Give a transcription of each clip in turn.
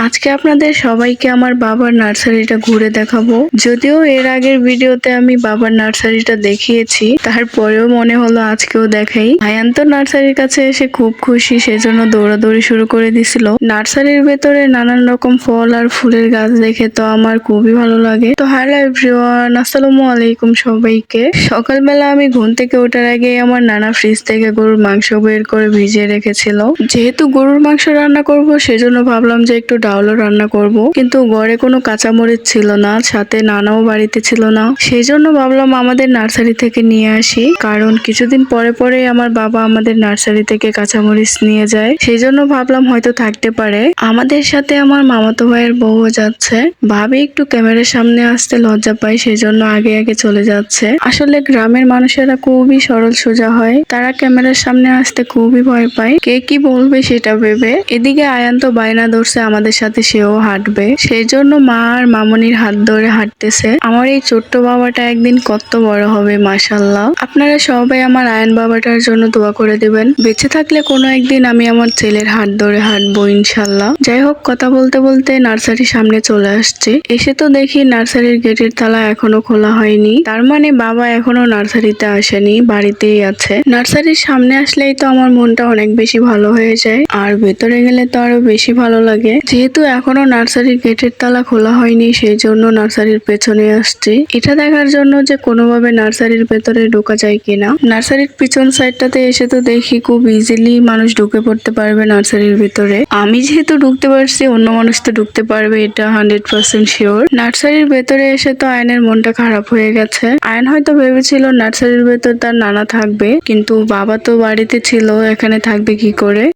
আজকে আপনাদের সবাইকে আমার বাবার নার্সারিটা ঘুরে দেখাবো। যদিও এর আগের ভিডিওতে আমি বাবার নার্সারিটা দেখিয়েছি, তারপরেও মনে হলো আজকেও দেখাই। আয়ান তো নার্সারির কাছে এসে খুব খুশি, সেজন্য দৌড়াদৌড়ি শুরু করে দিছিল। নার্সারির ভেতরে নানান রকম ফল আর ফুলের গাছ দেখে তো আমার খুবই ভালো লাগে। তো হ্যালো এভরিওয়ান, আসসালামু আলাইকুম সবাইকে। সকালবেলা আমি ঘুম থেকে ওঠার আগে আমার নানা ফ্রিজ থেকে গরুর মাংস বের করে ভিজিয়ে রেখেছিল। যেহেতু গরুর মাংস রান্না করব, সেজন্য ভাবলাম যে একটু ডাউলও রান্না করব, কিন্তু ঘরে কোনো কাঁচামরিচ ছিল না, সাথে নানাও বাড়িতে ছিল না। সেই জন্য ভাবলাম আমাদের নার্সারি থেকে নিয়ে আসি, কারণ কিছুদিন পরে পরে আমার বাবা আমাদের নার্সারি থেকে কাঁচামরিচ নিয়ে যায়। সেই জন্য ভাবলাম হয়তো থাকতে পারে। আমাদের সাথে আমার মামাতো ভাইয়ের বউও যাচ্ছে। ভাবি একটু ক্যামেরার সামনে আসতে লজ্জা পায়, সেই জন্য আগে আগে চলে যাচ্ছে। আসলে গ্রামের মানুষেরা খুবই সরল সোজা হয়, তারা ক্যামেরার সামনে আসতে খুবই ভয় পায়, কে কি বলবে সেটা ভেবে। এদিকে আয়ান তো বায়না ধরছে আমাদের সাথে সেও হাঁটবে, সেই জন্য মা আর মামনির হাত ধরে হাঁটতেছে। আমার এই ছোট্ট বাবাটা একদিন কত বড় হবে মাশাআল্লাহ। আপনারা সবাই আমার আয়ান বাবাটার জন্য দোয়া করে দিবেন। বেঁচে থাকলে কোনো একদিন আমি আমার ছেলের হাত ধরে হাঁটবো ইনশাল্লাহ। যাই হোক, কথা বলতে বলতে নার্সারির সামনে চলে আসছে। এসে তো দেখি নার্সারির গেটের তালা এখনো খোলা হয়নি, তার মানে বাবা এখনো নার্সারিতে আসেনি, বাড়িতেই আছে। নার্সারির সামনে আসলেই তো আমার মনটা অনেক বেশি ভালো হয়ে যায়, আর ভেতরে গেলে তো আরো বেশি ভালো লাগে। যেহেতু এখনো নার্সারির গেটের তালা খোলা হয়নি, সেই জন্য নার্সারির পেছনে আসছি, এটা দেখার জন্য যে কোনোভাবে নার্সারির ভেতরে ঢোকা যায় কিনা। নার্সারির পিছন সাইডটাতে এসে তো দেখি খুব ইজিলি মানুষ ঢুকে পড়তে পারবে নার্সারির ভিতরে। আমি যেহেতু ঢুকতে পারছি, অন্য মানুষ তো ঢুকতে পারবে, এটা 100% শিওর। নার্সারির ভেতরে এসে তো আয়নের মনটা খারাপ হয়ে গেছে। আয়ন হয়তো ভেবেছিল নার্সারির ভেতর তার নানা থাকবে, কিন্তু বাবা তো বাড়িতে ছিল, এখানে থাকবে কি করে।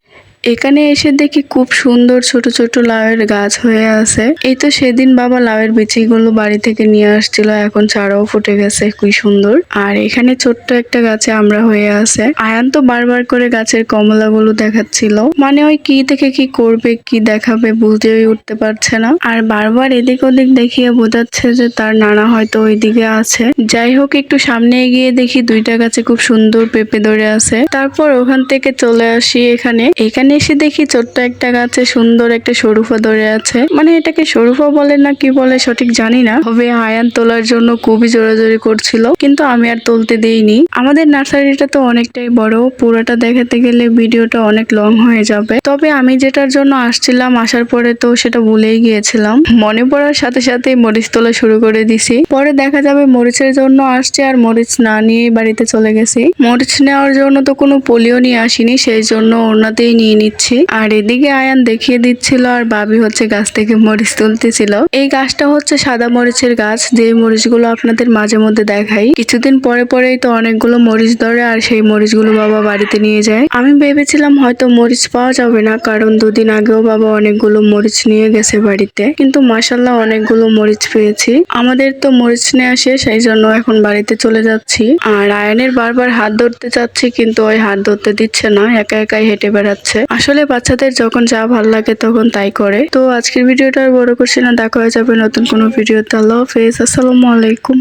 এখানে এসে দেখি খুব সুন্দর ছোট ছোট লাউয়ের গাছ হয়ে আছে। এই তো সেদিন বাবা লাউয়ের বিচিগুলো বাড়ি থেকে নিয়ে আসছিল, এখন চারাও ফুটে গেছে, খুবই সুন্দর। আর এখানে ছোট্ট একটা গাছে আমরা হয়ে আছে। আয়ান তো বারবার করে গাছের কমলাগুলো দেখাচ্ছিল, মানে ওই কি থেকে কি করবে, কি দেখাবে বুঝেই উঠতে পারছে না। আর বারবার এদিক ওদিক দেখিয়ে বোঝাচ্ছে যে তার নানা হয়তো ওইদিকে আছে। যাই হোক, একটু সামনে এগিয়ে দেখি দুইটা গাছে খুব সুন্দর পেঁপে ধরে আছে। তারপর ওখান থেকে চলে আসি এখানে এসে দেখি ছোট্ট একটা গাছে সুন্দর একটা শরুফা ধরে আছে। মানে এটাকে শরুফা বলে না কি বলে সঠিক জানি না, তবে আয়ান তোলার জন্য খুবই জোরাজোরি করছিল, কিন্তু আমি আর তুলতে দেইনি। আমাদের নার্সারিটা তো অনেকটাই বড়, পুরোটা দেখাতে গেলে ভিডিওটা অনেক লং হয়ে যাবে। তবে আমি যেটার জন্য আসছিলাম, আসার পরে তো সেটা ভুলেই গিয়েছিলাম। মনে পড়ার সাথে সাথে মরিচ তোলা শুরু করে দিছি। পরে দেখা যাবে মরিচের জন্য আসছে, আর মরিচ না নিয়ে বাড়িতে চলে গেছি। মরিচ নেওয়ার জন্য তো কোনো পলিও নিয়ে আসিনি, সেই জন্য ওনাতেই নিয়ে নিচ্ছি। আর এদিকে আয়ান দেখিয়ে দিচ্ছিল, আর ভাবি হচ্ছে গাছ থেকে মরিচ তুলতেছিল। এই গাছটা হচ্ছে সাদা মরিচের গাছ, যে মরিচগুলো আপনাদের মাঝে মধ্যে দেখাই। কিছুদিন পরে পরেই তো অনেকগুলো মরিচ ধরে, আর সেই মরিচগুলো বাবা বাড়িতে নিয়ে যায়। আমি ভেবেছিলাম হয়তো মরিচ পাওয়া যাবে না, কারণ দুদিন আগেও বাবা অনেকগুলো মরিচ নিয়ে গেছে বাড়িতে, কিন্তু মাশাআল্লাহ অনেকগুলো মরিচ পেয়েছি। আমাদের তো মরিচ নেওয়া শেষ, সেই জন্য এখন বাড়িতে চলে যাচ্ছি। আর আয়ানের বারবার হাত ধরতে চাচ্ছি, কিন্তু ওই হাত ধরতে দিচ্ছে না, একা একাই হেঁটে বেড়াচ্ছে। আসলে বাচ্চাদের যখন যা ভালো লাগে তখন তাই করে। তো আজকের ভিডিওটা আর বড় করছি না, দেখা হয়ে যাবে নতুন কোনো ভিডিওতে। আল্লাহ হাফেজ, আসসালামু আলাইকুম।